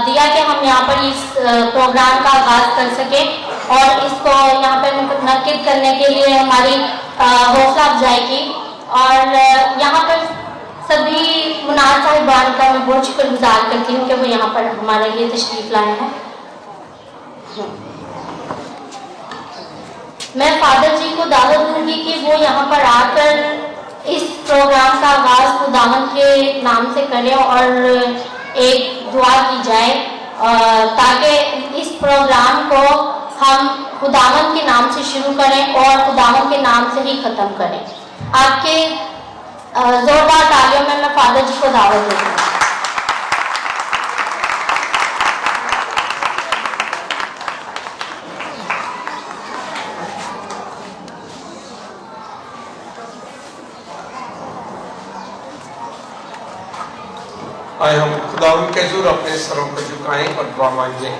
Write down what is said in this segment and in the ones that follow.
دیا کہ ہم یہاں پر اس پروگرام کا آغاز کر سکیں اور اس کو یہاں پر منعقد کرنے کے لیے ہماری حوصلہ افزائی کی. اور یہاں پر سبھی منار صاحبان کا میں بہت شکر گزار کرتی ہوں کہ وہ یہاں پر ہمارے لیے تشریف لائے ہیں. میں فادر جی کو دعوت دوں گی کہ وہ یہاں پر آ کر اس پروگرام کا آغاز خداوند کے نام سے کریں اور ایک دعا کی جائے تاکہ اس پروگرام کو ہم خداوند کے نام سے شروع کریں اور خداوند کے نام سے ہی ختم کریں. آپ کے زوردار تالیوں میں فادر جی کو دعوت دیتی ہوں. آئے ہم خداوند کے حضور اپنے سروں کو جھکائیں اور دعا مانگیں.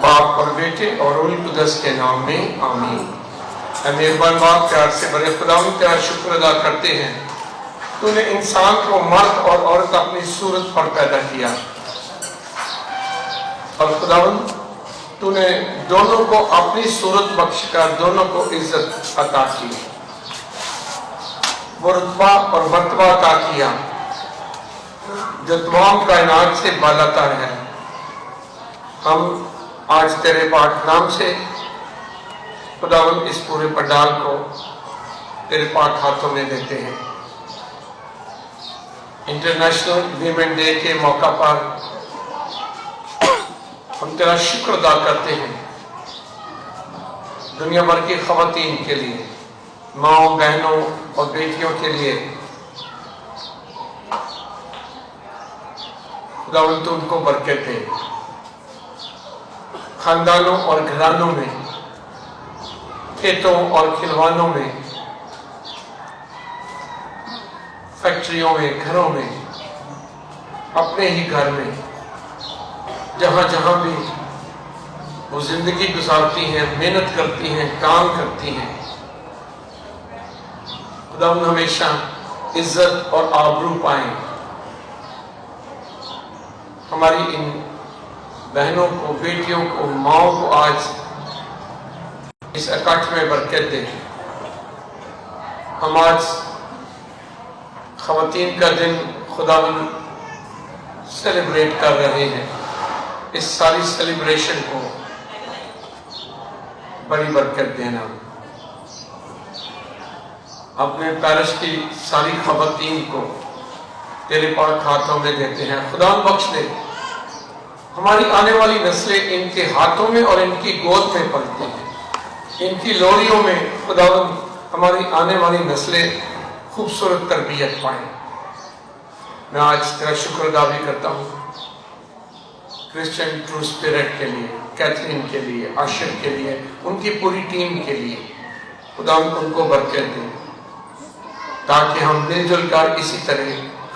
باپ اور بیٹے اور روح القدس کے نام میں آمین. اے مہربان باپ پیار سے بڑے خداوند تیرا شکر ادا کرتے ہیں. تو نے انسان کو مرد اور عورت اپنی صورت پر پیدا کیا اور خداوند تو نے دونوں کو اپنی صورت بخش کر دونوں کو عزت عطا کی, وہ رتبہ اور مرتبہ عطا کیا جو تمام کائنات سے بالاتر ہے. ہم آج تیرے پاک نام سے خداوند اس پورے پنڈال کو تیرے پاک ہاتھوں میں دیتے ہیں. انٹرنیشنل ویمن ڈے کے موقع پر ہم تیرا شکر ادا کرتے ہیں دنیا بھر کی خواتین کے لیے, ماؤں بہنوں اور بیٹیوں کے لیے. خداوند تو ان کو برکت دے. خاندانوں اور گھرانوں میں, کھیتوں اور کھلوانوں میں, فیکٹریوں میں, گھروں میں, اپنے ہی گھر میں, جہاں جہاں بھی وہ زندگی گزارتی ہیں, محنت کرتی ہیں, کام کرتی ہیں, خداوند ہمیشہ عزت اور آبرو پائیں. ہماری ان بہنوں کو, بیٹیوں کو, ماؤں کو آج اس اکٹھ میں برکت دے. ہم آج خواتین کا دن خداوند سیلیبریٹ کر رہے ہیں. اس ساری سیلیبریشن کو بڑی برکت دینا. اپنے پیرس کی ساری خواتین کو تیرے پاک ہاتھوں میں دیتے ہیں. خداوند بخش دے ہماری آنے والی نسلیں ان کے ہاتھوں میں اور ان کی گود میں پلتی ہیں, ان کی لوریوں میں خداوند ہماری آنے والی نسلیں خوبصورت تربیت پائیں. میں آج تیرا شکر ادا بھی کرتا ہوں کرسچن ٹرو اسپرٹ کے لیے, کیتھرین کے لیے, عاشر کے لیے, ان کی پوری ٹیم کے لیے. خداوند ان کو برکت دے تاکہ ہم مل جل کر اسی طرح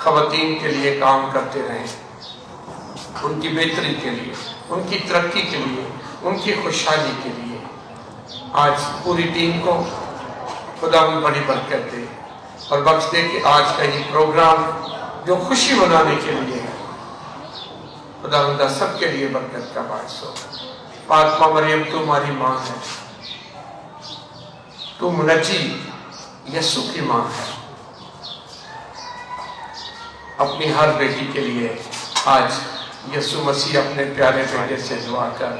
خواتین کے لیے کام کرتے رہیں, ان کی بہتری کے لیے, ان کی ترقی کے لیے, ان کی خوشحالی کے لیے. آج پوری ٹیم کو خداوند بڑی برکت دے اور بخش دے کہ آج کا یہ پروگرام جو خوشی منانے کے لیے ہے خداوند سب کے لیے برکت کا باعث ہو. پاک ماں مریم تو ہماری ماں ہے, تو منجی یسوع کی ماں ہے. اپنی ہر بیٹی کے لیے آج یسوع مسیح اپنے پیارے بیٹے سے دعا کر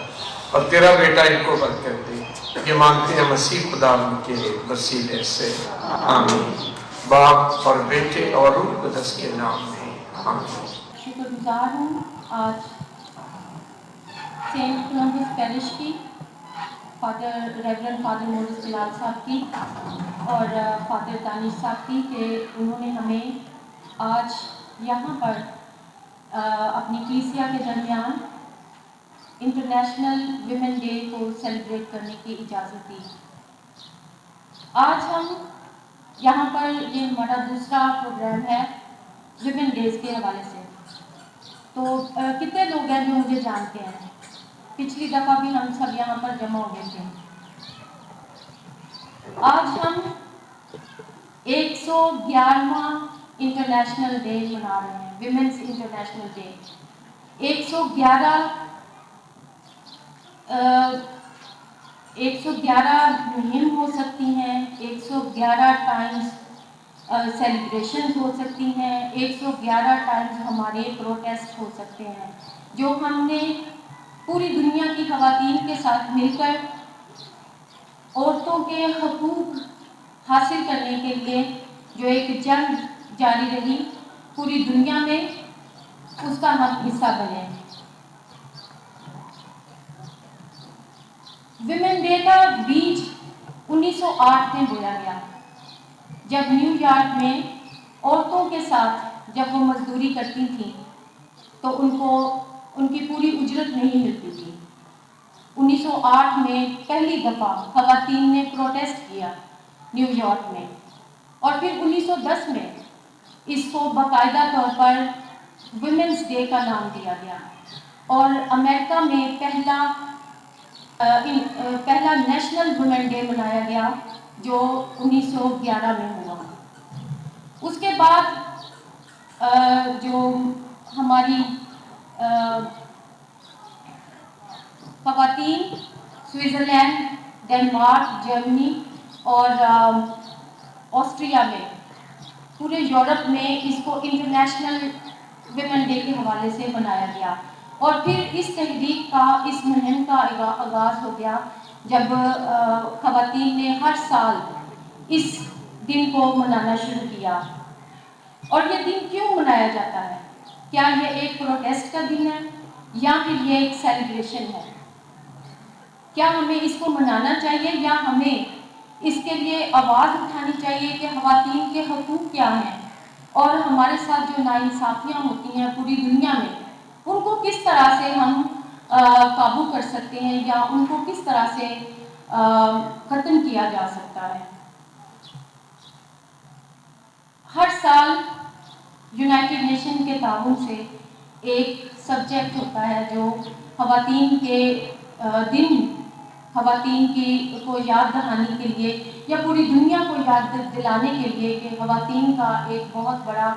اور تیرا بیٹا ان کو برکت دے. یہ مانگتے ہیں مسیح خداوند کے وسیلے سے, آمین. باپ اور بیٹے اور روح القدس کے نام میں آمین. شکر گزار ہوں آج سینٹ کولمبس پیرش کی ریورنڈ فادر مورس جلال صاحب کی اور فادر دانش صاحب کی کہ انہوں نے ہمیں آج یہاں پر اپنی کلیسیا کے درمیان انٹرنیشنل ویمن ڈے کو سیلیبریٹ کرنے کی اجازت دی. آج ہم یہاں پر یہ ہمارا دوسرا پروگرام ہے ویمن ڈیز کے حوالے سے. تو کتنے لوگ ہیں جو مجھے جانتے ہیں؟ پچھلی دفعہ بھی ہم سب یہاں پر جمع ہوئے تھے. آج ہم 111واں انٹرنیشنل ڈے منا رہے ہیں, ویمنس انٹرنیشنل ڈے. 111 मुहिम हो सकती हैं, 111 टाइम्स सेलिब्रेशन हो सकती हैं, 111 टाइम्स हमारे प्रोटेस्ट हो सकते हैं, जो हमने पूरी दुनिया की ख़वातीन के साथ मिलकर औरतों के हकूक़ हासिल करने के लिए जो एक जंग जारी रही पूरी दुनिया में, उसका हम हिस्सा बने। विमेन डे का बीज 1908 में बोया गया, जब न्यूयॉर्क में औरतों के साथ जब वो मजदूरी करती थी तो उनको उनकी पूरी उजरत नहीं मिलती थी। 1908 में पहली दफ़ा ख़वातीन ने प्रोटेस्ट किया न्यूयॉर्क में, और फिर 1910 में इसको बाकायदा तौर पर विमेंस डे का नाम दिया गया, और अमेरिका में पहला नेशनल वुमेन डे मनाया गया जो 1911 में हुआ। उसके बाद जो हमारी ख़वातीन स्विट्ज़रलैंड, डेनमार्क, जर्मनी और ऑस्ट्रिया में, पूरे यूरोप में इसको इंटरनेशनल विमेन डे के हवाले से बनाया गया, और फिर इस तहरीक का, इस मुहिम का आगाज़ हो गया जब ख़वातीन ने हर साल इस दिन को मनाना शुरू किया। और ये दिन क्यों मनाया जाता है? क्या ये एक प्रोटेस्ट का दिन है या फिर ये एक सेलिब्रेशन है? क्या हमें इसको मनाना चाहिए या हमें इसके लिए आवाज़ उठानी चाहिए कि ख़वातीन के हकूक़ क्या हैं, और हमारे साथ जो नाइंसाफ़ियाँ होती हैं पूरी दुनिया में, उनको किस तरह से हम काबू कर सकते हैं या उनको किस तरह से ख़त्म किया जा सकता है। हर साल यूनाइटेड नेशन के ताउन से एक सब्जेक्ट होता है जो ख़वातीन के दिन, ख़वातीन को याद दहानी के लिए या पूरी दुनिया को याद दिलाने के लिए कि ख़वातीन का एक बहुत बड़ा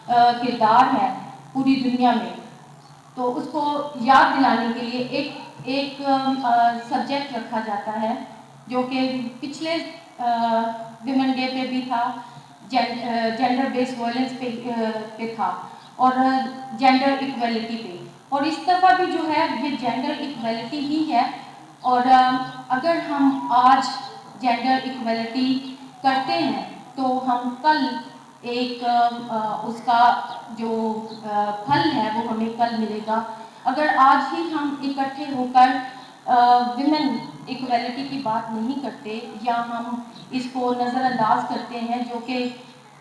किरदार है पूरी दुनिया में, तो उसको याद दिलाने के लिए एक सब्जेक्ट रखा जाता है जो कि पिछले विमेन डे पे भी था, जेंडर बेस्ड वायलेंस पे था, और जेंडर इक्वलिटी पे, और इस दफ़ा भी जो है ये जेंडर इक्वलिटी ही है। और अगर हम आज जेंडर इक्वलिटी करते हैं तो हम कल एक उसका जो फल है वो हमें कल मिलेगा। अगर आज ही हम इकट्ठे होकर विमेन इक्वलिटी की बात नहीं करते या हम इसको नज़रअंदाज करते हैं, जो कि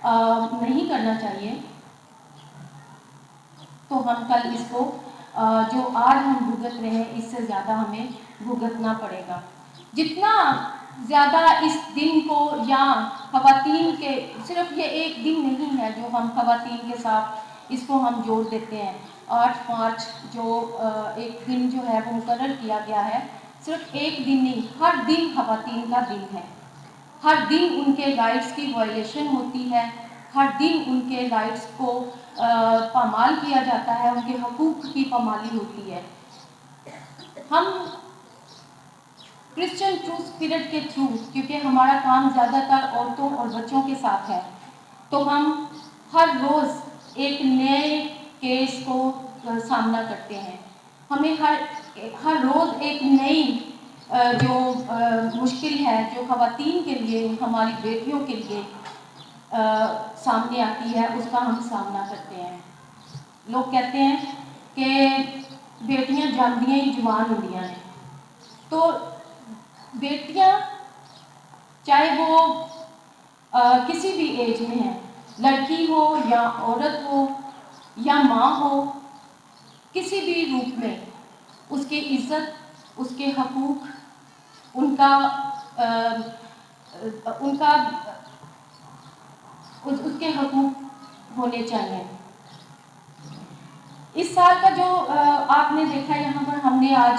नहीं करना चाहिए, तो हम कल इसको जो आज हम भुगत रहे हैं इससे ज़्यादा हमें भुगतना पड़ेगा। जितना ज़्यादा इस दिन को, या ख़वातीन के, सिर्फ ये एक दिन नहीं है जो हम ख़वातीन के साथ इसको हम जोड़ देते हैं। 8 मार्च जो एक दिन जो है वो मुकर्रर किया गया है, सिर्फ एक दिन नहीं, हर दिन ख़वातीन का दिन है। हर दिन उनके राइट्स की वायलेशन होती है, हर दिन उनके राइट्स को पामाल किया जाता है, उनके हकूक़ की पामाली होती है। हम क्रिश्चियन ट्रू स्पिरिट के थ्रू, क्योंकि हमारा काम ज़्यादातर औरतों और बच्चों के साथ है, तो हम हर रोज़ एक नए केस को सामना करते हैं। हमें हर रोज़ एक नई जो मुश्किल है जो ख़वातीन के लिए, हमारी बेटियों के लिए सामने आती है, उसका हम सामना करते हैं। लोग कहते हैं कि बेटियां जांदियां ही जवान होंदियां ने, तो बेटियां चाहे वो किसी भी एज में हैं, लड़की हो या औरत हो या माँ हो, किसी भी रूप में उसकी इज्जत, उसके हकूक़, उसके हकूक़ होने चाहिए। इस साल का जो आपने देखा यहाँ पर, हमने आज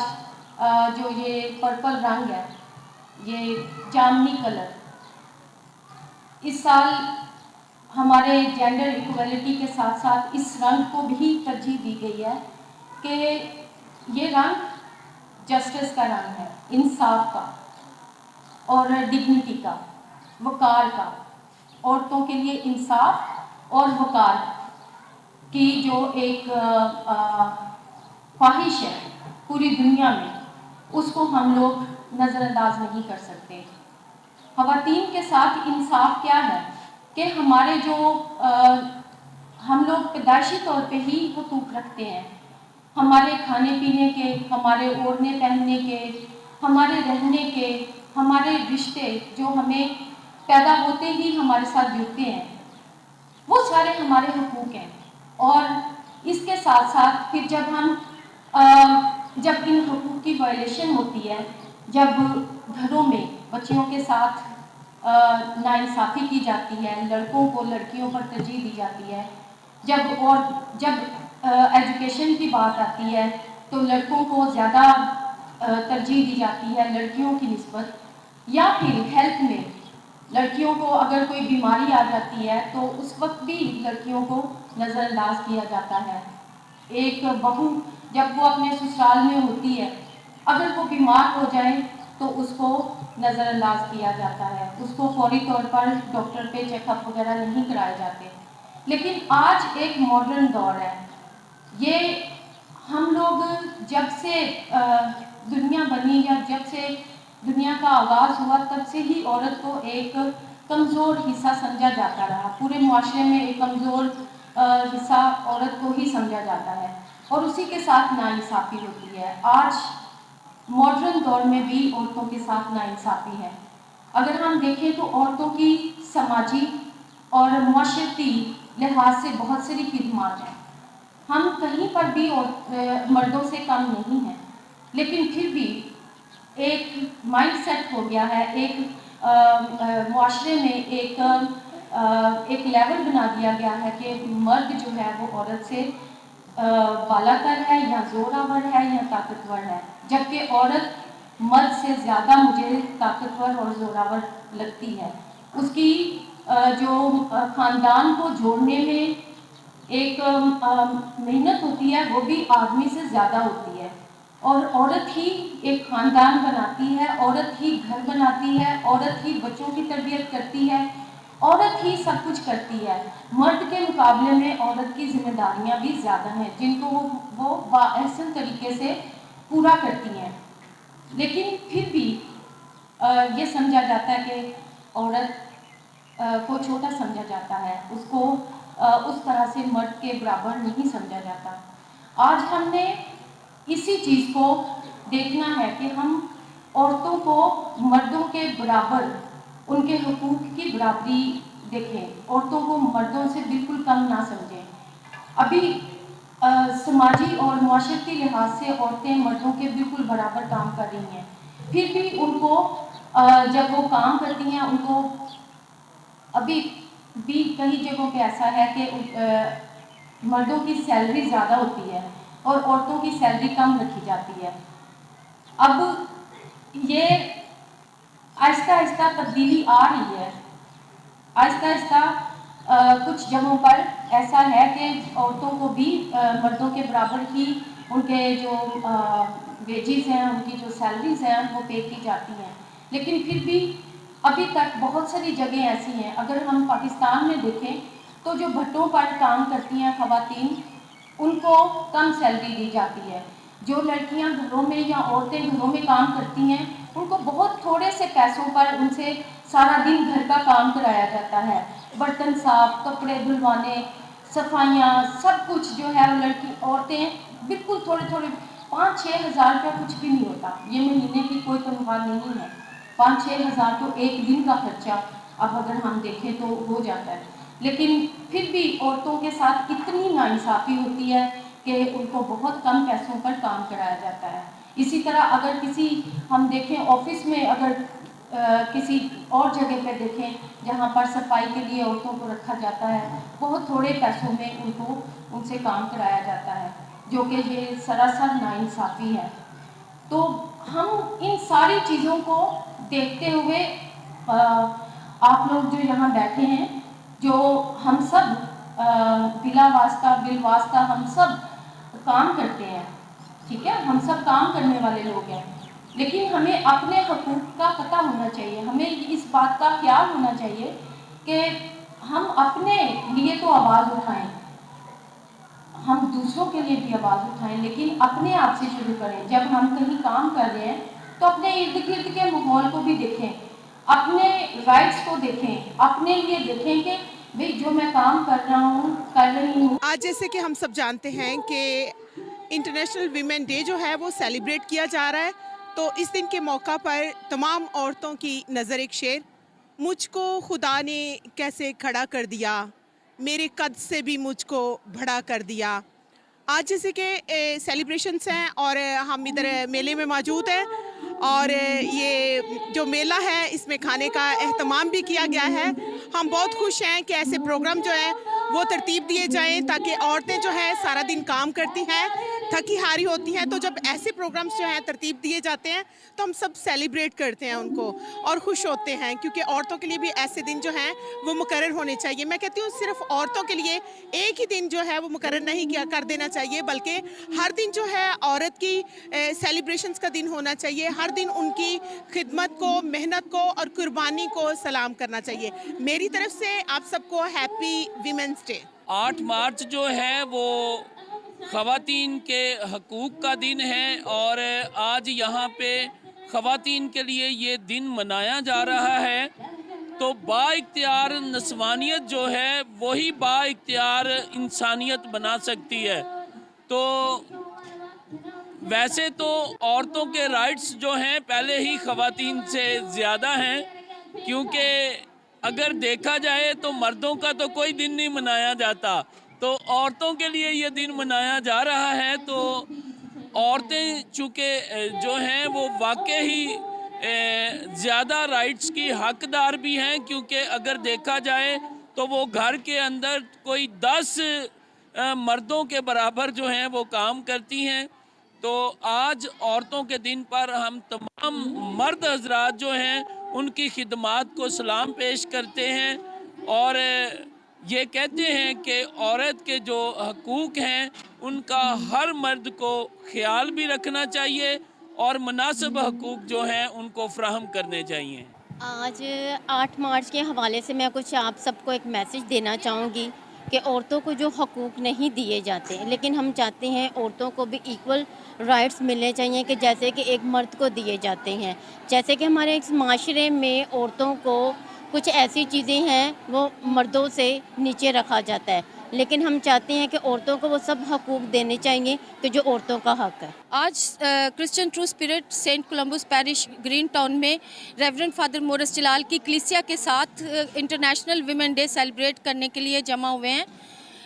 जो ये पर्पल रंग है, ये जामनी कलर, इस साल हमारे जेंडर इक्वलिटी के साथ साथ इस रंग को भी तरजीह दी गई है कि ये रंग जस्टिस का रंग है, इंसाफ का और डिग्निटी का, वकार का। औरतों के लिए इंसाफ और वकार की जो एक ख्वाहिश है पूरी दुनिया में, उसको हम लोग नज़रअंदाज नहीं कर सकते। ख़वातीन के साथ इंसाफ क्या है कि हमारे जो हम लोग पैदाइशी तौर पे ही हुकूक रखते हैं, हमारे खाने पीने के, हमारे ओढ़ने पहनने के, हमारे रहने के, हमारे रिश्ते जो हमें पैदा होते ही हमारे साथ जुड़ते हैं, वो सारे हमारे हुकूक हैं। और इसके साथ साथ फिर जब इन हुकूक की वायलेशन होती है, जब घरों में बच्चियों के साथ नाइंसाफ़ी की जाती है, लड़कों को लड़कियों पर तरजीह दी जाती है, जब एजुकेशन की बात आती है तो लड़कों को ज़्यादा तरजीह दी जाती है लड़कियों की निस्बत, या फिर हेल्थ में लड़कियों को अगर कोई बीमारी आ जाती है तो उस वक्त भी लड़कियों को नज़रअंदाज किया जाता है। एक बहू जब वो अपने ससुराल में होती है, अगर वो बीमार हो जाए तो उसको नज़रअंदाज किया जाता है, उसको फौरी तौर पर डॉक्टर पे चेकअप वगैरह नहीं कराए जाते। लेकिन आज एक मॉडर्न दौर है, ये हम लोग जब से दुनिया बनी या जब से दुनिया का आगाज़ हुआ तब से ही औरत को एक कमज़ोर हिस्सा समझा जाता रहा। पूरे मुआशरे में एक कमज़ोर हिस्सा औरत को ही समझा जाता है और उसी के साथ नाइंसाफ़ी होती है। आज मॉडर्न दौर में भी औरतों के साथ नाइंसाफ़ी है। अगर हम देखें तो औरतों की समाजी और मुआशरती लिहाज से बहुत सारी खिदमत हैं। हम कहीं पर भी मर्दों से कम नहीं हैं, लेकिन फिर भी एक माइंडसेट हो गया है, एक मुआशरे में एक लेवल बना दिया गया है कि मर्द जो है वो औरत से बालातर है या जोरावर है या ताकतवर है, जबकि औरत मर्द से ज़्यादा मुझे ताकतवर और जोरावर लगती है। उसकी जो ख़ानदान को जोड़ने में एक मेहनत होती है वो भी आदमी से ज़्यादा होती है, और औरत ही एक ख़ानदान बनाती है, औरत ही घर बनाती है, औरत ही बच्चों की तरबियत करती है, औरत ही सब कुछ करती है। मर्द के मुकाबले में औरत की जिम्मेदारियां भी ज़्यादा हैं जिनको वो बाअहसन तरीके से पूरा करती हैं। लेकिन फिर भी ये समझा जाता है कि औरत को छोटा समझा जाता है, उसको उस तरह से मर्द के बराबर नहीं समझा जाता। आज हमने इसी चीज़ को देखना है कि हम औरतों को मर्दों के बराबर उनके हुकूक की बराबरी देखें, औरतों को मर्दों से बिल्कुल कम ना समझें। अभी समाजी और मुआशरती लिहाज से औरतें मर्दों के बिल्कुल बराबर काम कर रही हैं, फिर भी उनको जब वो काम करती हैं उनको अभी भी कई जगहों पे ऐसा है कि मर्दों की सैलरी ज़्यादा होती है और औरतों की सैलरी कम रखी जाती है। अब ये आहिस्ता आहिस्ता तब्दीली आ रही है, आहिस्ता आहिस्ता कुछ जगहों पर ऐसा है कि औरतों को भी मर्दों के बराबर ही उनके जो वेजेस हैं, उनकी जो सैलरीज हैं वो पे की जाती हैं। लेकिन फिर भी अभी तक बहुत सारी जगह ऐसी हैं, अगर हम पाकिस्तान में देखें तो जो भट्टों पर काम करती हैं ख़वातीन, उनको कम सैलरी दी जाती है। जो लड़कियां घरों में या औरतें घरों में काम करती हैं उनको बहुत थोड़े से पैसों पर उनसे सारा दिन घर का काम कराया जाता है, बर्तन साफ, कपड़े धुलवाने, सफाइयाँ, सब कुछ जो है वो लड़की औरतें बिल्कुल थोड़े थोड़े 5-6 हज़ार रुपया कुछ भी नहीं होता। ये महीने की कोई तनख्वाह नहीं है, 5-6 हज़ार तो एक दिन का खर्चा अब अगर हम देखें तो हो जाता है। लेकिन फिर भी औरतों के साथ इतनी नाइंसाफ़ी होती है कि उनको बहुत कम पैसों पर काम कराया जाता है। इसी तरह अगर किसी हम देखें ऑफिस में, अगर किसी और जगह पे देखें जहाँ पर सफाई के लिए औरतों को रखा जाता है, बहुत थोड़े पैसों में उनसे काम कराया जाता है, जो कि ये सरासर नाइंसाफ़ी है। तो हम इन सारी चीज़ों को देखते हुए आप लोग जो यहाँ बैठे हैं, जो हम सब बिला वास्ता बिल वास्ता हम सब काम करते हैं, ठीक है, हम सब काम करने वाले लोग हैं, लेकिन हमें अपने हकूक़ का पता होना चाहिए। हमें इस बात का ख्याल होना चाहिए कि हम अपने लिए तो आवाज़ उठाएं, हम दूसरों के लिए भी आवाज़ उठाएं, लेकिन अपने आप से शुरू करें। जब हम कहीं काम कर रहे हैं तो अपने इर्द गिर्द के माहौल को भी देखें, अपने राइट्स को देखें, अपने लिए देखें कि भाई जो मैं काम कर रहा हूँ, कर रही हूँ। आज जैसे कि हम सब जानते हैं कि इंटरनेशनल वीमेन डे जो है वो सेलिब्रेट किया जा रहा है, तो इस दिन के मौका पर तमाम औरतों की नज़र एक शेर, मुझको खुदा ने कैसे खड़ा कर दिया, मेरे कद से भी मुझको बड़ा कर दिया। आज जैसे कि सेलिब्रेशंस हैं और हम इधर मेले में मौजूद हैं, और ये जो मेला है इसमें खाने का एहतमाम भी किया गया है। हम बहुत खुश हैं कि ऐसे प्रोग्राम जो है वो तरतीब दिए जाएं, ताकि औरतें जो है सारा दिन काम करती हैं, थकी हारी होती हैं, तो जब ऐसे प्रोग्राम्स जो हैं तरतीब दिए जाते हैं तो हम सब सेलिब्रेट करते हैं उनको और खुश होते हैं, क्योंकि औरतों के लिए भी ऐसे दिन जो हैं वो मुकर्रर होने चाहिए। मैं कहती हूँ सिर्फ औरतों के लिए एक ही दिन जो है वो मुकर्रर नहीं किया कर देना चाहिए, बल्कि हर दिन जो है औरत की सेलिब्रेशंस का दिन होना चाहिए। हर दिन उनकी खिदमत को, मेहनत को और कुर्बानी को सलाम करना चाहिए। मेरी तरफ से आप सबको हैप्पी वीमेंस डे। 8 मार्च जो है वो ख़वातीन के हकूक़ का दिन है, और आज यहाँ पे ख़वातीन के लिए ये दिन मनाया जा रहा है। तो बाइख्तियार नस्वानियत जो है वही बाइख्तियार इंसानियत बना सकती है। तो वैसे तो औरतों के राइट्स जो हैं पहले ही ख़वातीन से ज़्यादा हैं, क्योंकि अगर देखा जाए तो मर्दों का तो कोई दिन नहीं मनाया जाता, तो औरतों के लिए ये दिन मनाया जा रहा है। तो औरतें चूँकि जो हैं वो वाकई ही ज़्यादा राइट्स की हकदार भी हैं, क्योंकि अगर देखा जाए तो वो घर के अंदर कोई 10 मर्दों के बराबर जो हैं वो काम करती हैं। तो आज औरतों के दिन पर हम तमाम मर्द हजरात जो हैं उनकी खिदमात को सलाम पेश करते हैं, और ये कहते हैं कि औरत के जो हकूक़ हैं उनका हर मर्द को ख्याल भी रखना चाहिए और मुनासिब हकूक़ जो हैं उनको फ़राहम करने चाहिए। आज 8 मार्च के हवाले से मैं कुछ आप सबको एक मैसेज देना चाहूँगी कि औरतों को जो हकूक़ नहीं दिए जाते, लेकिन हम चाहते हैं औरतों को भी इक्वल राइट्स मिलने चाहिए कि जैसे कि एक मर्द को दिए जाते हैं। जैसे कि हमारे इस माशरे में औरतों को कुछ ऐसी चीज़ें हैं वो मर्दों से नीचे रखा जाता है, लेकिन हम चाहते हैं कि औरतों को वो सब हकूक़ देने चाहिए कि जो औरतों का हक़ है। आज Christian true spirit saint Columbus parish green town में रेवरेंड फादर मोरिस जलाल की कलीसिया के साथ इंटरनेशनल वीमेन डे सेलिब्रेट करने के लिए जमा हुए हैं।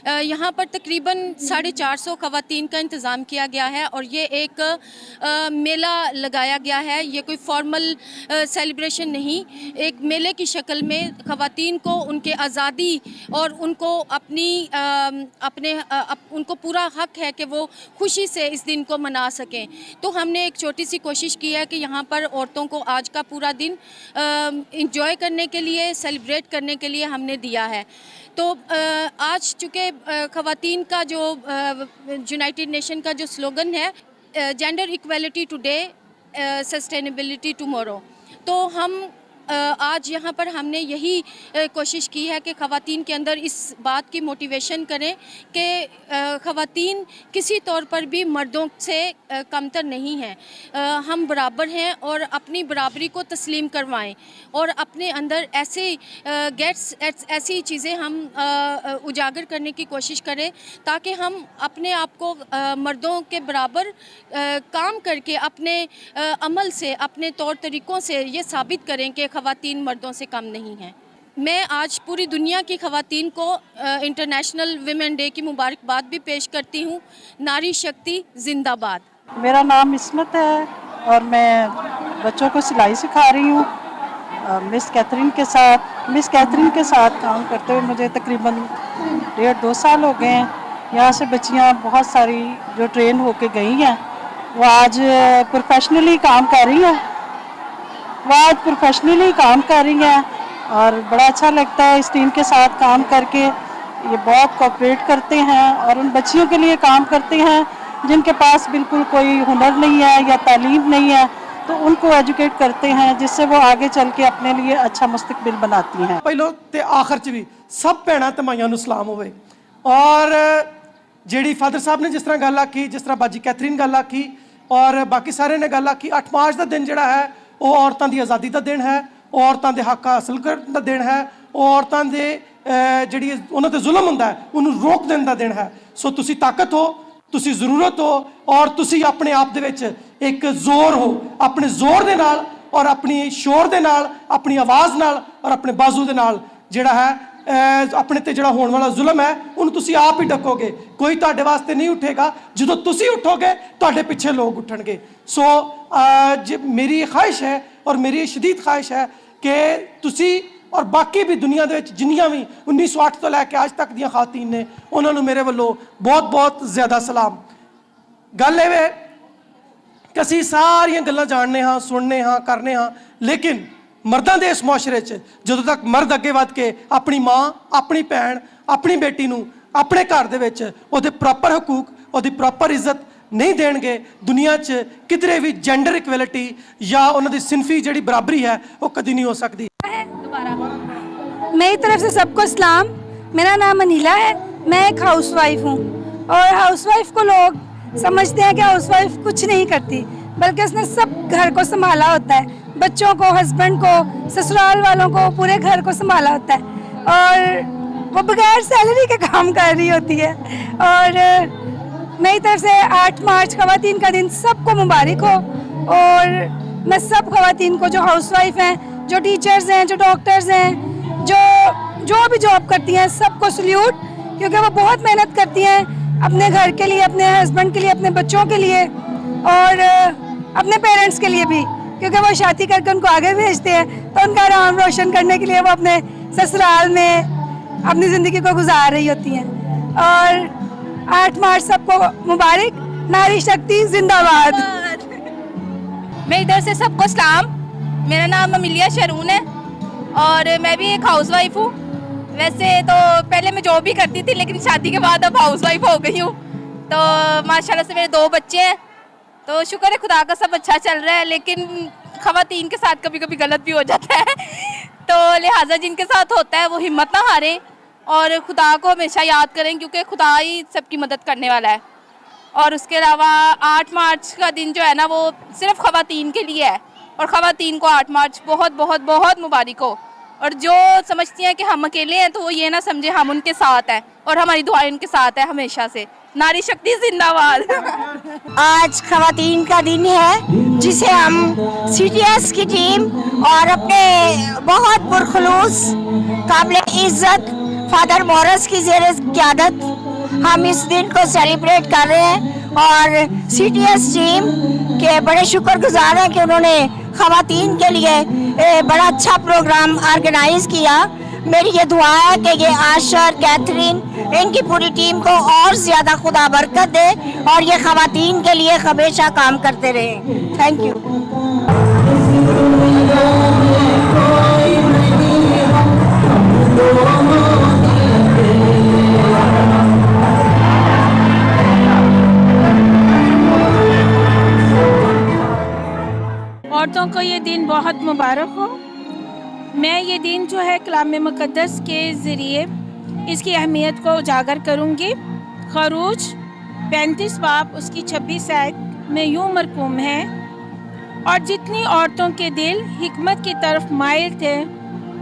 यहाँ पर तकरीबन 450 ख़वातीन का इंतज़ाम किया गया है, और ये एक मेला लगाया गया है। ये कोई फॉर्मल सेलिब्रेशन नहीं, एक मेले की शक्ल में ख़वातीन को उनके आज़ादी और उनको उनको पूरा हक़ है कि वो खुशी से इस दिन को मना सकें। तो हमने एक छोटी सी कोशिश की है कि यहाँ पर औरतों को आज का पूरा दिन इंजॉय करने के लिए, सेलिब्रेट करने के लिए हमने दिया है। तो आज चूँकि ख़वातीन का जो यूनाइटेड नेशन का जो स्लोगन है gender equality today sustainability tomorrow, तो हम आज यहाँ पर हमने यही कोशिश की है कि ख़वातीन के अंदर इस बात की मोटिवेशन करें कि ख़वातीन किसी तौर पर भी मर्दों से कमतर नहीं हैं, हम बराबर हैं, और अपनी बराबरी को तस्लीम करवाएं और अपने अंदर ऐसी चीज़ें हम उजागर करने की कोशिश करें ताकि हम अपने आप को मर्दों के बराबर काम करके अपने अमल से, अपने तौर तरीक़ों से ये साबित करें कि ख़वातीन मर्दों से कम नहीं हैं। मैं आज पूरी दुनिया की ख़वातीन को इंटरनेशनल वीमेन डे की मुबारकबाद भी पेश करती हूँ। नारी शक्ति जिंदाबाद। मेरा नाम इस्मत है और मैं बच्चों को सिलाई सिखा रही हूँ मिस कैथरीन के साथ काम करते हुए मुझे तकरीबन 1.5-2 साल हो गए हैं। यहाँ से बच्चियाँ बहुत सारी जो ट्रेन होके गई हैं वो आज प्रोफेशनली काम कर रही हैं, और बड़ा अच्छा लगता है इस टीम के साथ काम करके। ये बहुत कोऑपरेट करते हैं और उन बच्चियों के लिए काम करते हैं जिनके पास बिल्कुल कोई हुनर नहीं है या तालीम नहीं है, तो उनको एजुकेट करते हैं, जिससे वो आगे चल के अपने लिए अच्छा मुस्तकबिल बनाती हैं। ਪਹਿਲੋਂ ਤੇ ਆਖਰ 'ਚ ਵੀ ਸਭ ਭੈਣਾਂ ਤੇ ਮਾਈਆਂ ਨੂੰ ਸਲਾਮ ਹੋਵੇ। ਔਰ ਜਿਹੜੀ ਫਾਦਰ ਸਾਹਿਬ ਨੇ ਜਿਸ ਤਰ੍ਹਾਂ ਗੱਲ ਆਖੀ, ਜਿਸ ਤਰ੍ਹਾਂ ਬਾਜੀ ਕੈਥਰੀਨ ਗੱਲ ਆਖੀ ਔਰ ਬਾਕੀ ਸਾਰੇ ਨੇ ਗੱਲ ਆਖੀ, 8 ਮਾਰਚ ਦਾ ਦਿਨ ਜਿਹੜਾ ਹੈ ਉਹ ਔਰਤਾਂ ਦੀ ਆਜ਼ਾਦੀ ਦਾ ਦਿਨ ਹੈ, ਉਹ ਔਰਤਾਂ ਦੇ ਹੱਕ ਹਾਸਲ ਕਰਨ ਦਾ ਦਿਨ ਹੈ, ਉਹ ਔਰਤਾਂ ਦੇ ਜਿਹੜੀ ਉਹਨਾਂ ਤੇ ਜ਼ੁਲਮ ਹੁੰਦਾ ਹੈ ਉਹਨੂੰ ਰੋਕ ਦੇਣ ਦਾ ਦਿਨ ਹੈ। ਸੋ ਤੁਸੀਂ ਤਾਕਤ ਹੋ, ਤੁਸੀਂ ਜ਼ਰੂਰਤ ਹੋ ਔਰ ਤੁਸੀਂ ਆਪਣੇ ਆਪ ਦੇ ਵਿੱਚ ਇੱਕ ਜ਼ੋਰ ਹੋ। ਆਪਣੇ ਜ਼ੋਰ ਦੇ ਨਾਲ ਔਰ ਆਪਣੀ ਸ਼ੋਰ ਦੇ ਨਾਲ, ਆਪਣੀ ਆਵਾਜ਼ ਨਾਲ ਔਰ ਆਪਣੇ ਬਾਜ਼ੂ ਦੇ ਨਾਲ ਜਿਹੜਾ ਹੈ ਆਪਣੇ ਤੇ ਜਿਹੜਾ ਹੋਣ ਵਾਲਾ ਜ਼ੁਲਮ ਹੈ ਉਹਨੂੰ ਤੁਸੀਂ ਆਪ ਹੀ ਡਕੋਗੇ। ਕੋਈ ਤੁਹਾਡੇ ਵਾਸਤੇ ਨਹੀਂ ਉੱਠੇਗਾ। ਜਦੋਂ ਤੁਸੀਂ ਉੱਠੋਗੇ ਤੁਹਾਡੇ ਪਿੱਛੇ ਲੋਕ ਉੱਠਣਗੇ। ਸੋ ਮੇਰੀ ਖਾਹਿਸ਼ ਹੈ ਔਰ ਮੇਰੀ ਸ਼ਦੀਦ ਖਾਹਿਸ਼ ਹੈ ਕਿ ਤੁਸੀਂ ਔਰ ਬਾਕੀ ਵੀ ਦੁਨੀਆ ਦੇ ਵਿੱਚ ਜਿੰਨੀਆਂ ਵੀ 1908 ਤੋਂ ਲੈ ਕੇ ਅੱਜ ਤੱਕ ਦੀਆਂ ਖਾਤੀਨ ਨੇ ਉਹਨਾਂ ਨੂੰ ਮੇਰੇ ਵੱਲੋਂ ਬਹੁਤ ਬਹੁਤ ਜ਼ਿਆਦਾ ਸਲਾਮ। ਗੱਲ ਇਹ ਵੇ ਕਿ ਅਸੀਂ ਸਾਰੀਆਂ ਗੱਲਾਂ ਜਾਣਦੇ ਹਾਂ, ਸੁਣਨੇ ਹਾਂ, ਕਰਨੇ ਹਾਂ, ਲੇਕਿਨ ਮਰਦਾਂ ਦੇ ਇਸ ਮੁਆਸ਼ਰੇ 'ਚ ਜਦੋਂ ਤੱਕ ਮਰਦ ਅੱਗੇ ਵੱਧ ਕੇ ਆਪਣੀ ਮਾਂ, ਆਪਣੀ ਭੈਣ, ਆਪਣੀ ਬੇਟੀ ਨੂੰ ਆਪਣੇ ਘਰ ਦੇ ਵਿੱਚ ਉਹਦੇ ਪ੍ਰੋਪਰ ਹਕੂਕ, ਉਹਦੀ ਪ੍ਰੋਪਰ ਇੱਜ਼ਤ ਨਹੀਂ ਦੇਣਗੇ, ਦੁਨੀਆ 'ਚ ਕਿਧਰੇ ਵੀ ਜੈਂਡਰ ਇਕੁਐਲਿਟੀ ਜਾਂ ਉਹਨਾਂ ਦੀ ਸਿਨਫੀ ਜਿਹੜੀ ਬਰਾਬਰੀ ਹੈ ਉਹ ਕਦੀ ਨਹੀਂ ਹੋ ਸਕਦੀ। मेरी तरफ से सबको सलाम। मेरा नाम अनिला है, मैं एक हाउसवाइफ हूँ और हाउसवाइफ को लोग समझते हैं कि हाउसवाइफ कुछ नहीं करती, बल्कि उसने सब घर को संभाला होता है, बच्चों को, हस्बैंड को, ससुराल वालों को, पूरे घर को संभाला होता है और वो बगैर सैलरी के काम कर रही होती है। और मेरी तरफ से 8 मार्च ख़वातीन का दिन सबको मुबारक हो और मैं सब ख़वातीन को जो हाउसवाइफ हैं, जो टीचर्स हैं, जो डॉक्टर्स हैं, जो भी जॉब करती हैं, सबको सल्यूट, क्योंकि वो बहुत मेहनत करती हैं अपने घर के लिए, अपने हस्बैंड के लिए, अपने बच्चों के लिए और अपने पेरेंट्स के लिए भी, क्योंकि वो शादी करके उनको आगे भेजते हैं तो उनका नाम रोशन करने के लिए वो अपने ससुराल में अपनी ज़िंदगी को गुजार रही होती हैं। और 8 मार्च सबको मुबारक। नारी शक्ति जिंदाबाद। मैं इधर से सबको सलाम। मेरा नाम अमिलिया शरून है और मैं भी एक हाउसवाइफ हूँ। वैसे तो पहले मैं जॉब भी करती थी, लेकिन शादी के बाद अब हाउसवाइफ हो गई हूँ। तो माशाल्लाह से मेरे 2 बच्चे हैं, तो शुक्र है खुदा का सब अच्छा चल रहा है, लेकिन ख़वातीन के साथ कभी कभी गलत भी हो जाता है। तो लिहाजा जिनके साथ होता है वो हिम्मत ना हारें और खुदा को हमेशा याद करें, क्योंकि खुदा ही सबकी मदद करने वाला है। और उसके अलावा 8 मार्च का दिन जो है ना वो सिर्फ ख़वातीन के लिए है और ख़वातीन को 8 मार्च बहुत बहुत बहुत मुबारक हो। और जो समझती हैं कि हम अकेले हैं तो वो ये ना समझे हम उनके साथ हैं और हमारी दुआएं उनके साथ है हमेशा से। नारी शक्ति जिंदाबाद। आज ख़वातीन का दिन है जिसे हम CTS की टीम और अपने बहुत पुरखलूस काबिल इज़्ज़त फादर मोरस की ज़ेर क़यादत हम इस दिन को सेलिब्रेट कर रहे हैं और CTS टीम के बड़े शुक्रगुजार हैं कि उन्होंने ख़वातीन के लिए बड़ा अच्छा प्रोग्राम ऑर्गेनाइज़ किया। मेरी ये दुआ है कि ये आशर, कैथरीन, इनकी पूरी टीम को और ज़्यादा खुदा बरकत दे और ये ख़वातीन के लिए हमेशा काम करते रहें। Thank you. औरतों को ये दिन बहुत मुबारक हो। मैं ये दिन जो है कलाम मुक़द्दस के ज़रिए इसकी अहमियत को उजागर करूँगी। खरूज 35 बाब उसकी 26 आयत में यूँ मरकूम है, और जितनी औरतों के दिल हिकमत की तरफ माइल थे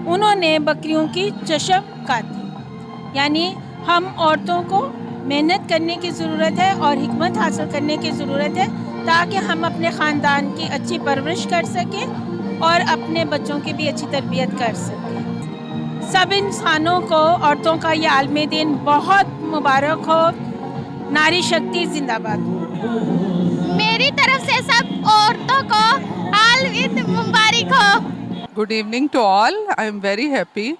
उन्होंने बकरियों की चशम काटी। यानी हम औरतों को मेहनत करने की ज़रूरत है और हिकमत हासिल करने की ज़रूरत है ताकि हम अपने ख़ानदान की अच्छी परवरिश कर सकें और अपने बच्चों की भी अच्छी तरबियत कर सकें। सब इंसानों को औरतों का ये आलमी दिन बहुत मुबारक हो। नारी शक्ति जिंदाबाद। मेरी तरफ से सब औरतों को आलमी दिन मुबारक हो। Good evening to all. I am very happy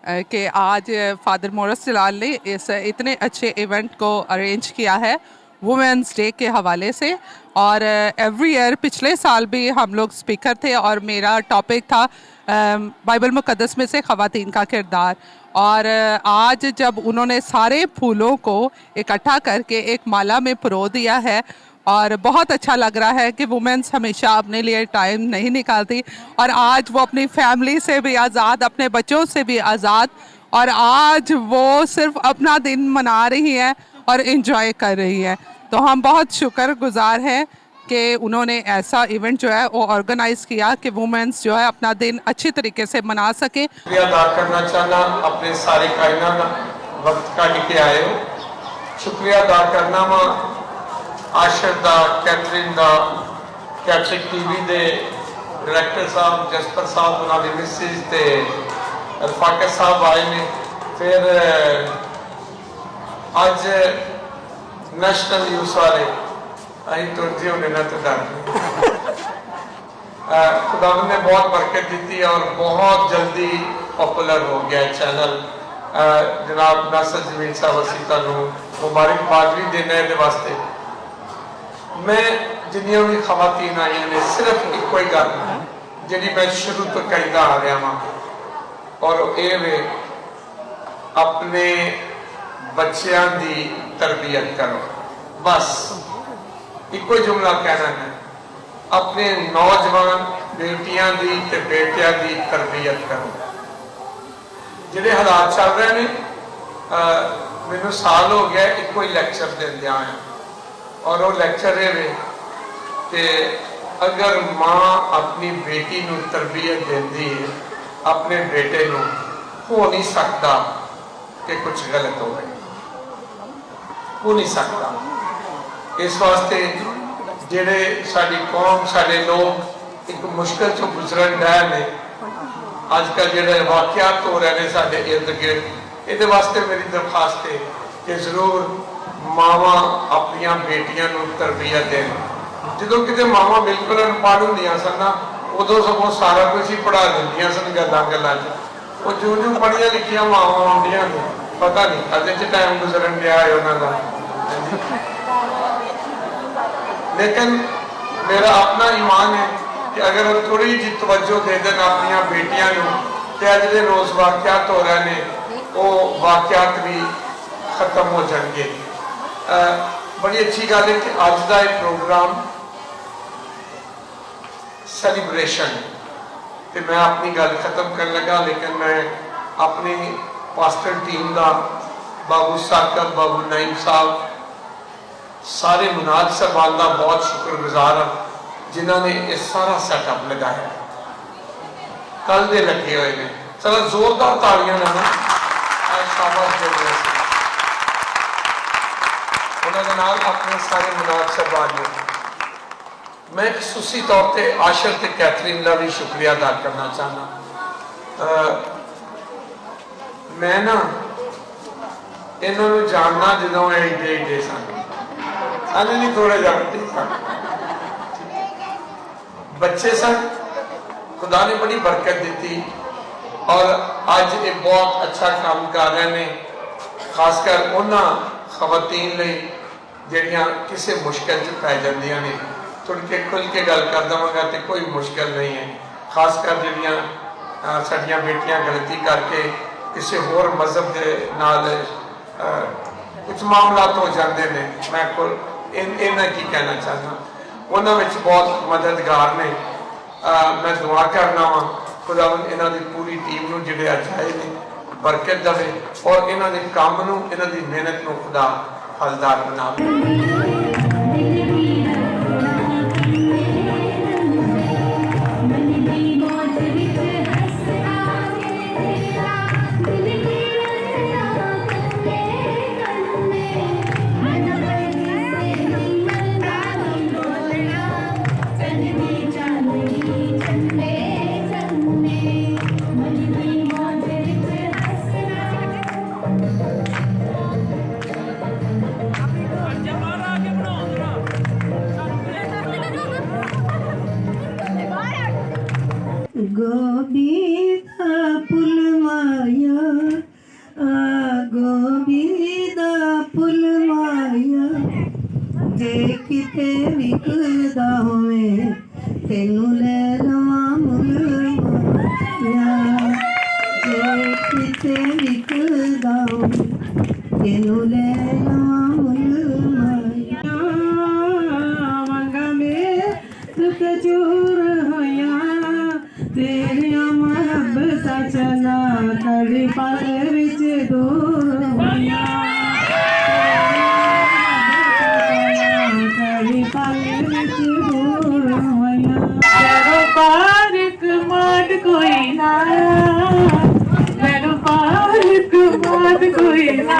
कि आज फादर मोरस जलाल ने इस इतने अच्छे इवेंट को अरेंज किया है। वुमेंस डे के हवाले से। और एवरी ईयर पिछले साल भी हम लोग स्पीकर थे और मेरा टॉपिक था बाइबल मुक़द्दस में से ख़वातीन का किरदार। और आज जब उन्होंने सारे फूलों को इकट्ठा करके एक माला में पिरो दिया है और बहुत अच्छा लग रहा है कि वुमेंस हमेशा अपने लिए टाइम नहीं निकालती और आज वो अपनी फैमिली से भी आज़ाद, अपने बच्चों से भी आज़ाद, और आज वो सिर्फ अपना दिन मना रही हैं और इन्जॉय कर रही हैं। तो हम बहुत शुक्रगुजार हैं कि उन्होंने ऐसा इवेंट जो है वो ऑर्गेनाइज़ किया कि वुमेंस जो है अपना दिन अच्छी तरीके से मना सकें। शुक्रिया अदा करना चाहना अपने सारे कायनात वक्त काढ़ के आए हो। शुक्रिया अदा करना वा आशर दा, कैथरीन दा, कैथलिक टीवी दे डायरैक्टर साहब जसपर साहब, उन्होंने मिसिज ते रफाकत साहब आए ने। फिर अज नेशनल न्यूज़ वाले अं तुरते होने ना तो डर खुदावंद ने बहुत बरकत दी और बहुत जल्दी पॉपुलर हो गया चैनल। जनाब नासर जमील साहब असी तुहानू मुबारकबाद भी देना है वास्ते। मैं जिन्नियां भी खवातीन आई ने सिर्फ एक ही गल जी मैं शुरू तो कहता आ रहा वहाँ और ये वे अपने बच्चों की तरबियत करो। बस एक ही जुमला कहना है, अपने नौजवान बेटियां की ते बेटियां की तरबियत करो। जिहड़े हालात चल रहे हैं मैनू साल हो गया एक ही लैक्चर देंदे आया और वो लैक्चर ये कि अगर माँ अपनी बेटी नू तरबियत देती है अपने बेटे नू, हो नहीं सकता कि कुछ गलत हो गए, हो नहीं सकता। इस वास्ते जेडे साडी कौम साडे लोग एक मुश्किल चो गुजरन डे ने, अजकल जेडे वाकयात हो रहे हैं साडे इर्द गिर्द, ये वास्ते मेरी दरखास्त है कि जरूर मावां अपनियां बेटियां नू तरबियत देन। जो किते मावां बिल्कुल अनपढ़ होंदियां सन ना उदों सगों सारा कुछ ही पढ़ा दिंदियां सन गल्लां गल्लां च। वो जो जो पढ़िया लिखिया मावां आउंदियां ने पता नहीं अजे च टाइम गुजरन दिया है उन्हां दा। लेकिन मेरा अपना ईमान है कि अगर हम थोड़ी जी तवज्जो दे दें अपनियां बेटियां नू ते अज दे रोज वाकयात हो रहे ने वो वाकयात भी खत्म हो जाएंगे। बड़ी अच्छी गल है कि अज का यह प्रोग्राम सैलीब्रेशन ते मैं अपनी गल खत्म कर लगा, लेकिन मैं अपनी पास्टर टीम का बाबू साकब, बाबू नईम साहब, सारे मुनाद साहबान का बहुत शुक्रगुजार हाँ जिन्होंने यह सारा सैटअप लगाया। कल दे लगे हुए हैं, चलो जोरदार तालियां ना शाबाश बोल रहे हैं उन्होंने नाल अपने सारे मुनाद साहबान ने। मैं खसूसी तौर पर आशर ते कैथरीन का भी शुक्रिया अदा करना चाहना। मैं ना इन्होंने जानना जो एडे एडे सन, अने नहीं थोड़े जानते सन, बच्चे सन, खुदा ने बड़ी बरकत दी और आज ये बहुत अच्छा काम कर रहे हैं, खासकर उन्होंने खवातीन लई जिहड़ियां किसी मुश्किल च पै जांदियां ने। थोड़ी के खुल के गल कर देवांगा तो कोई मुश्किल नहीं है, खासकर जिहड़ियां साडियां बेटियां गलती करके किसी होर मजहब के नाल कुछ मामला हो जाते हैं। मैं इन्हें की कहना चाहना उन्होंने बहुत मददगार ने। मैं दुआ करना वा खुदावंद इन्हां दी पूरी टीम नूं जिहड़े अज आए ने बरकत देवे और इन्हां दे काम नूं इन्हां दी मेहनत नूं खुदा फलदार बनावे। ਮੁੱਕਦਾ ਹੋਵੇ ਤੈਨੂੰ ਲੈ ਲਵਾਂ ਮੁੱਲ ਮਾਇਆ ਜੇ ਕਿਤੇ ਵਿਕਦਾ ਹੋਵੇ ਤੈਨੂੰ ਲੈ ਲਵਾਂ ਮੁੱਲ ਮਾਇਆ ਮੰਗਾ ਮੇ ਤੁਕ ਚੂਰ ਹੋਇਆ ਤੇਰੀਆਂ ਮੁਹੱਬਤਾਂ ਚਨਾ ਕੜੀ ਪਲ ਵਿੱਚ ਦੂਰ ਹੋਇਆ ਕੜੀ ਪਲ ਵਿੱਚ ਦੂਰ ਹੋਇਆ ਜਦੋਂ ਪਾਰਕ ਮਾਡ ਕੋਈ ਨਾ ਜਦੋਂ ਪਾਰਕ ਮਾਡ ਕੋਈ ਨਾ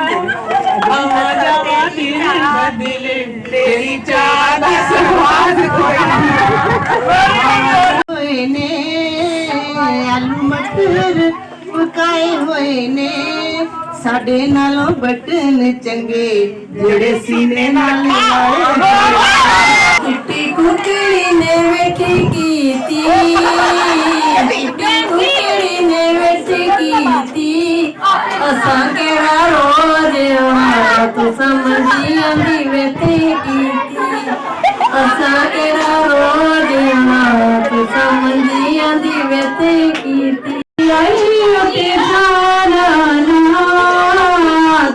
ਆਵਾ ਜਾਵਾ ਤੇਰੇ ਬਦਲੇ ਤੇਰੀ ਚਾਹ ਦਾ ਸਵਾਦ ਕੋਈ ਨਾ ਹੋਏ ਨੇ ਆਲੂ ਮਟਰ ਪਕਾਏ ਹੋਏ ਨੇ ਸਾਡੇ ਨਾਲੋਂ ਬਟਨ ਚੰਗੇ ਜਿਹੜੇ ਸੀਨੇ ਨਾਲ ਲਾਏ ਕਿੱਟੀ ਕੁਕੜੀ ਨੇ ਵੇਖੀ ਕੀਤੀ ਕਿੱਟੀ ਕੁਕੜੀ ਨੇ ਵੇਖੀ ਕੀਤੀ ਅਸਾਂ ਕਿਹੜਾ ਰੋਜ਼ ਮਾਂ ਤੂੰ ਸਮਝੀਆਂ ਦੀ ਵੇਖੀ ਕੀਤੀ ਅਸਾਂ ਕਿਹੜਾ ਰੋਜ਼ ਮਾਂ ਤੂੰ ਸਮਝੀਆਂ ਦੀ ਵੇਖੀ ਕੀਤੀ ਆਈਓ ਤੇ ਜਾਣਾ ਨਾ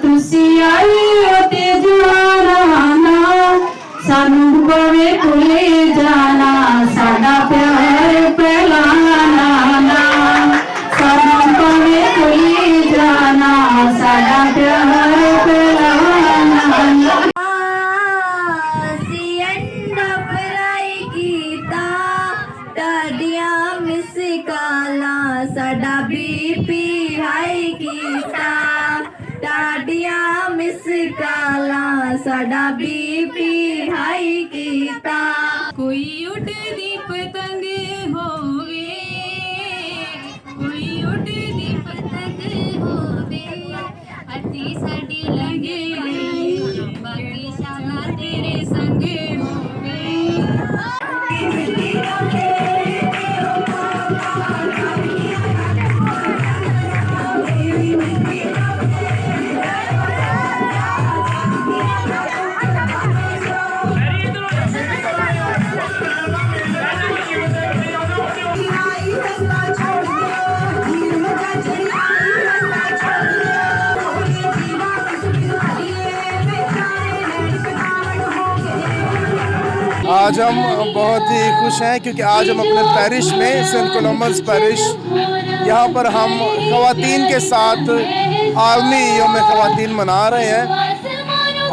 ਤੁਸੀਂ ਆਈਓ ਤੇ ਜਾਣਾ ਨਾ ਸਾਨੂੰ ਬਵੇ ਭੁੱਲੇ ਜਾਣਾ ਸਾਡਾ ਪਿਆਰ ਪਹਿਲਾਣਾ ਨਾ ਸਾਨੂੰ ਬਵੇ ਭੁੱਲੇ ਜਾਣਾ ਸਾਡਾ ਪਿਆਰ ਪਹਿਲਾਣਾ ਨਾ ਅਸੀਂ ਅੰਡਾ ਫਰਾਈ ਕੀਤਾ ਟਾਡੀਆਂ ਮਿਸ ਕਾਲਾ ਸਾਡਾ ਬੀਪੀ ਹਾਈ ਕੀਤਾ ਟਾਡੀਆਂ ਮਿਸ ਕਾਲਾ ਸਾਡਾ ਬੀਪੀ ਹਾਈ ਕੀਤਾ ਕੋਈ ਉੱਡਦੀ ਪਤੰਗ ਹੋਵੇ ਕੋਈ ਉੱਡਦੀ ਪਤੰਗ ਹੋਵੇ ਅੱਤੀ ਸਾਡੀ ਲੱਗੇ ਬਾਕੀ ਸ਼ਾਲਾ ਤੇਰੇ ਸੰਗ ਹੋਵੇ आज हम बहुत ही खुश हैं क्योंकि आज हम अपने पैरिश में सेंट कोलम्बस पैरिश यहाँ पर हम ख़वातीन के साथ आलमी यौम ख़वातीन मना रहे हैं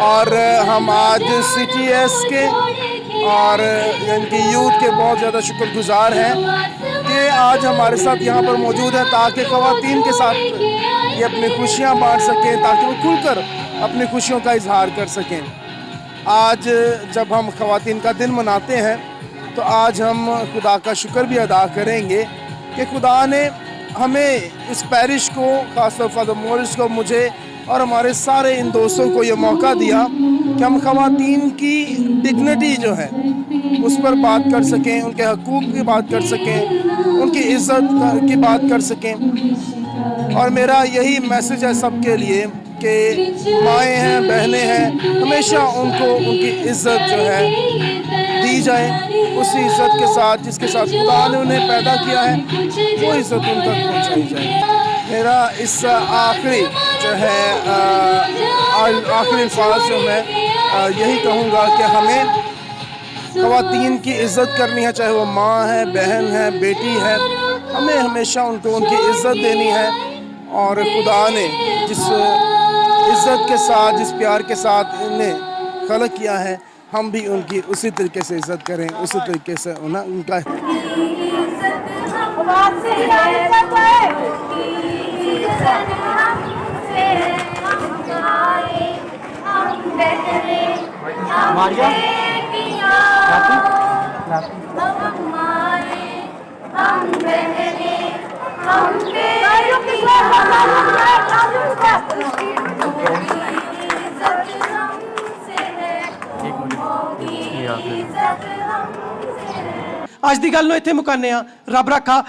और हम आज CTS के और इनकी यूथ के बहुत ज़्यादा शुक्रगुजार हैं कि आज हमारे साथ यहाँ पर मौजूद हैं ताकि ख़वातीन के साथ ये अपनी खुशियाँ बांट सकें ताकि वो खुलकर अपनी खुशियों का इजहार कर सकें। आज जब हम ख़वातीन का दिन मनाते हैं तो आज हम खुदा का शुक्र भी अदा करेंगे कि खुदा ने हमें इस पैरिश को ख़ासतौर फादर मोरिस को मुझे और हमारे सारे इन दोस्तों को ये मौका दिया कि हम ख़वातीन की डिग्निटी जो है उस पर बात कर सकें, उनके हकूक़ की बात कर सकें, उनकी इज़्ज़त की बात कर सकें। और मेरा यही मैसेज है सबके लिए कि माएँ हैं, बहनें हैं, हमेशा उनको उनकी इज़्ज़त जो है दी जाए, उसी इज़्ज़त के साथ जिसके साथ खुदा ने उन्हें पैदा किया है वो इज़्ज़त उन तक पहुँचाई जाए। मेरा इस आखिरी जो है आखिरी अल्फाज जो मैं यही कहूँगा कि हमें ख़वातीन की इज़्ज़त करनी है, चाहे वो माँ है, बहन है, बेटी है, हमें हमेशा उनको उनकी इज़्ज़त देनी है। और खुदा ने जिस इज़्ज़त के साथ, जिस प्यार के साथ इन्हें खलक किया है, हम भी उनकी उसी तरीके से इज़्ज़त करें, उसी तरीके से उनका ਅੱਜ ਦੀ ਗੱਲ ਨੂੰ ਇੱਥੇ ਮੁਕਾਉਂਦੇ ਹਾਂ। ਰੱਬ ਰਾਖਾ।